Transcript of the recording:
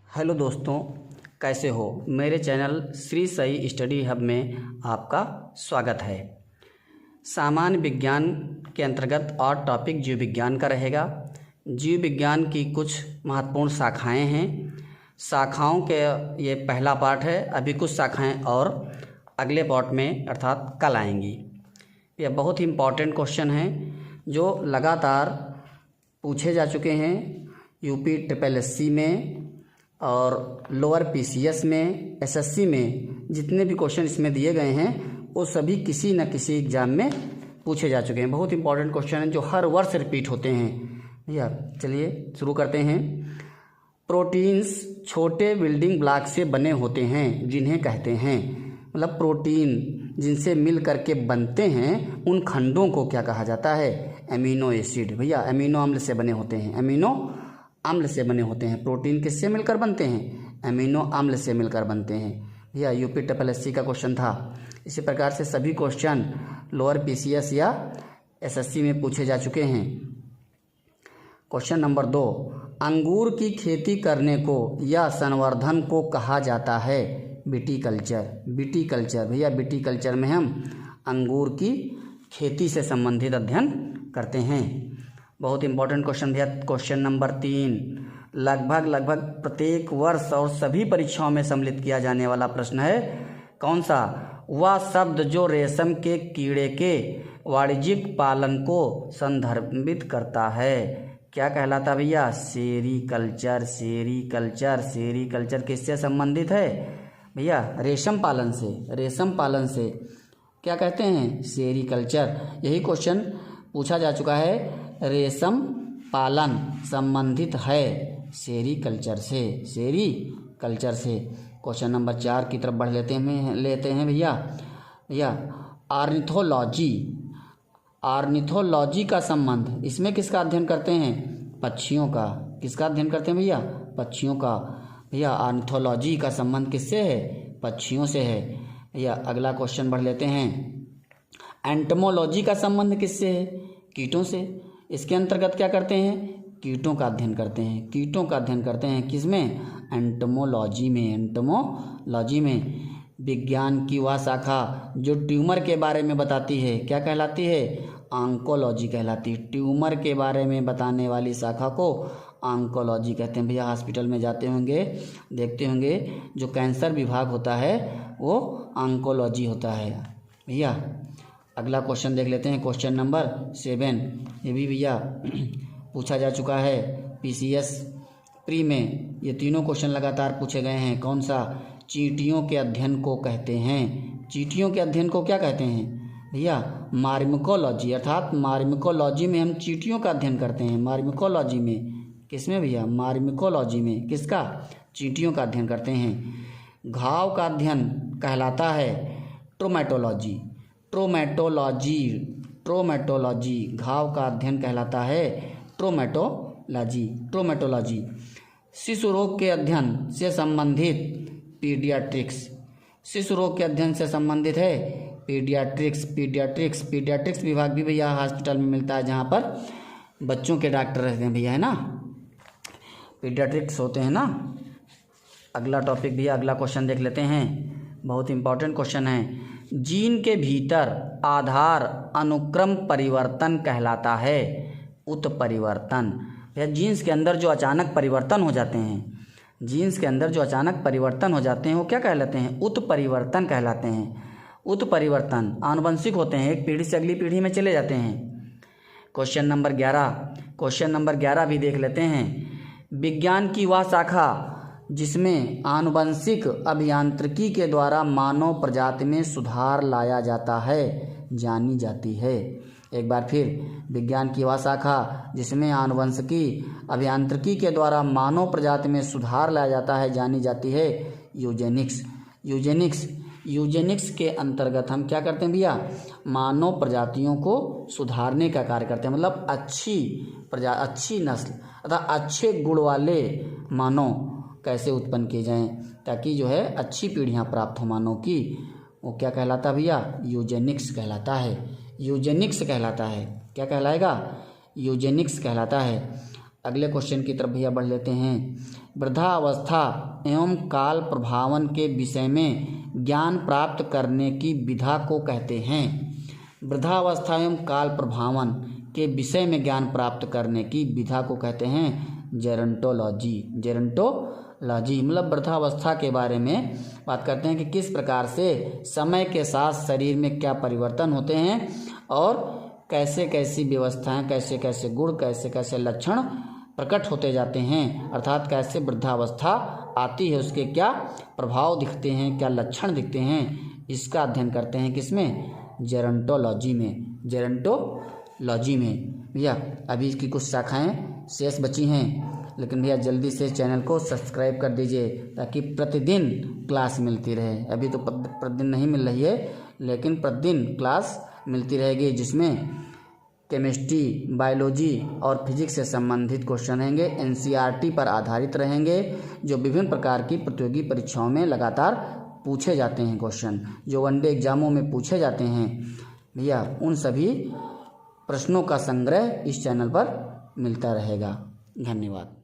Hello दोस्तों, कैसे हो। मेरे channel Shri Sai study hub में आपका स्वागत है। सामान्य विज्ञान के अंतर्गत और टॉपिक जीव विज्ञान का रहेगा। जीव विज्ञान की कुछ महत्वपूर्ण शाखाएं हैं। शाखाओं के ये पहला पार्ट है। अभी कुछ शाखाएं और अगले पार्ट में अर्थात कल आएंगी। यह बहुत ही इम्पॉर्टेंट क्वेश्चन हैं जो लगातार पूछे जा चुके हैं यूपी SSC में और लोअर PCS में, SSC में। जितने भी क्वेश्चन इसमें दिए गए हैं वो सभी किसी न किसी एग्ज़ाम में पूछे जा चुके हैं। बहुत इंपॉर्टेंट क्वेश्चन हैं जो हर वर्ष रिपीट होते हैं। भैया चलिए शुरू करते हैं। प्रोटीन्स छोटे बिल्डिंग ब्लॉक से बने होते हैं जिन्हें कहते हैं, मतलब प्रोटीन जिनसे मिल करके बनते हैं उन खंडों को क्या कहा जाता है? Amino acid. भैया अमीनो अम्ल से बने होते हैं, अमीनो अम्ल से बने होते हैं। प्रोटीन किससे मिलकर बनते हैं? अमीनो अम्ल से मिलकर बनते हैं। भैया यूपी SSC का क्वेश्चन था। इसी प्रकार से सभी क्वेश्चन लोअर PCS या SSC में पूछे जा चुके हैं। क्वेश्चन नंबर 2, अंगूर की खेती करने को या संवर्धन को कहा जाता है विटीकल्चर। विटीकल्चर, भैया विटीकल्चर में हम अंगूर की खेती से संबंधित अध्ययन करते हैं। बहुत इंपॉर्टेंट क्वेश्चन भैया। क्वेश्चन नंबर 3, लगभग प्रत्येक वर्ष और सभी परीक्षाओं में सम्मिलित किया जाने वाला प्रश्न है। कौन सा? वह शब्द जो रेशम के कीड़े के वाणिज्यिक पालन को संदर्भित करता है क्या कहलाता भैया? सेरीकल्चर। सेरीकल्चर, सेरीकल्चर किससे संबंधित है भैया? रेशम पालन से। रेशम पालन से क्या कहते हैं? सेरीकल्चर। यही क्वेश्चन पूछा जा चुका है। रेशम पालन संबंधित है सेरीकल्चर से। सेरीकल्चर से। क्वेश्चन नंबर 4 की तरफ बढ़ लेते हैं भैया। ऑर्निथोलॉजी। ऑर्निथोलॉजी का संबंध इसमें किसका अध्ययन करते हैं? पक्षियों का। किसका अध्ययन करते हैं भैया? पक्षियों का। भैया ऑर्निथोलॉजी का संबंध किससे है? पक्षियों से है। भैया अगला क्वेश्चन बढ़ लेते हैं। एंटोमोलॉजी का संबंध किससे है? कीटों से। इसके अंतर्गत क्या करते हैं? कीटों का अध्ययन करते हैं। कीटों का अध्ययन करते हैं किसमें? एंटोमोलॉजी में। एंटोमोलॉजी में। विज्ञान की वह शाखा जो ट्यूमर के बारे में बताती है क्या कहलाती है? ऑन्कोलॉजी कहलाती है। ट्यूमर के बारे में बताने वाली शाखा को ऑन्कोलॉजी कहते हैं। भैया हॉस्पिटल में जाते होंगे, देखते होंगे जो कैंसर विभाग होता है वो ऑन्कोलॉजी होता है। भैया अगला क्वेश्चन देख लेते हैं। Question number 7। ये भी भैया पूछा जा चुका है PCS प्री में। ये तीनों क्वेश्चन लगातार पूछे गए हैं। कौन सा? चींटियों के अध्ययन को कहते हैं। चींटियों के अध्ययन को क्या कहते हैं भैया? मार्मिकोलॉजी। अर्थात मार्मिकोलॉजी में हम चींटियों का अध्ययन करते हैं। मार्मिकोलॉजी में किसमें भैया? मार्मिकोलॉजी में। किसका? चींटियों का अध्ययन करते हैं। घाव का अध्ययन कहलाता है ट्रोमेटोलॉजी। ट्रोमेटोलॉजी। ट्रोमेटोलॉजी। घाव का अध्ययन कहलाता है ट्रोमेटोलॉजी। ट्रोमेटोलॉजी। शिशु रोग के अध्ययन से संबंधित पीडियाट्रिक्स। शिशु रोग के अध्ययन से संबंधित है पीडियाट्रिक्स। पीडियाट्रिक्स। पीडियाट्रिक्स विभाग भी भैया हॉस्पिटल में मिलता है जहाँ पर बच्चों के डॉक्टर रहते हैं भैया, है ना? पीडियाट्रिक्स होते हैं ना। अगला टॉपिक भैया, अगला क्वेश्चन देख लेते हैं। बहुत इंपॉर्टेंट क्वेश्चन है। जीन के भीतर आधार अनुक्रम परिवर्तन कहलाता है उत्परिवर्तन। भैया जीन्स के अंदर जो अचानक परिवर्तन हो जाते हैं, जीन्स के अंदर जो अचानक परिवर्तन हो जाते हैं वो क्या कहलाते हैं? उत्परिवर्तन कहलाते हैं। उत्परिवर्तन आनुवंशिक होते हैं, एक पीढ़ी से अगली पीढ़ी में चले जाते हैं। Question number 11। क्वेश्चन नंबर 11 भी देख लेते हैं। विज्ञान की वह शाखा जिसमें आनुवंशिक अभियांत्रिकी के द्वारा मानव प्रजाति में सुधार लाया जाता है जानी जाती है। एक बार फिर, विज्ञान की वह शाखा जिसमें आनुवंशिकी अभियांत्रिकी के द्वारा मानव प्रजाति में सुधार लाया जाता है जानी जाती है यूजेनिक्स। यूजेनिक्स। यूजेनिक्स के अंतर्गत हम क्या करते हैं भैया? मानव प्रजातियों को सुधारने का कार्य करते हैं। मतलब अच्छी नस्ल अर्थात अच्छे गुण वाले मानव कैसे उत्पन्न किए जाएं ताकि जो है अच्छी पीढ़ियां प्राप्त हो मानव की, वो क्या कहलाता भैया? यूजेनिक्स कहलाता है। यूजेनिक्स कहलाता है। क्या कहलाएगा? यूजेनिक्स कहलाता है। अगले क्वेश्चन की तरफ भैया बढ़ लेते हैं। वृद्धावस्था एवं काल प्रभावन के विषय में ज्ञान प्राप्त करने की विधा को कहते हैं। वृद्धावस्था एवं काल प्रभावन के विषय में ज्ञान प्राप्त करने की विधा को कहते हैं जेरंटोलॉजी। जेरंटोलॉजी मतलब वृद्धावस्था के बारे में बात करते हैं कि किस प्रकार से समय के साथ शरीर में क्या परिवर्तन होते हैं और कैसे कैसी व्यवस्थाएं, कैसे कैसे गुण, कैसे कैसे लक्षण प्रकट होते जाते हैं, अर्थात कैसे वृद्धावस्था आती है, उसके क्या प्रभाव दिखते हैं, क्या लक्षण दिखते हैं, इसका अध्ययन करते हैं किसमें? जेरंटोलॉजी में। जेरंटोलॉजी में भैया अभी इसकी कुछ शाखाएं शेष बची हैं, लेकिन भैया जल्दी से चैनल को सब्सक्राइब कर दीजिए ताकि प्रतिदिन क्लास मिलती रहे। अभी तो प्रतिदिन नहीं मिल रही है, लेकिन प्रतिदिन क्लास मिलती रहेगी, जिसमें केमिस्ट्री, बायोलॉजी और फिजिक्स से संबंधित क्वेश्चन रहेंगे, एनसीईआरटी पर आधारित रहेंगे, जो विभिन्न प्रकार की प्रतियोगी परीक्षाओं में लगातार पूछे जाते हैं क्वेश्चन, जो वनडे एग्जामों में पूछे जाते हैं भैया, उन सभी प्रश्नों का संग्रह इस चैनल पर मिलता रहेगा। धन्यवाद।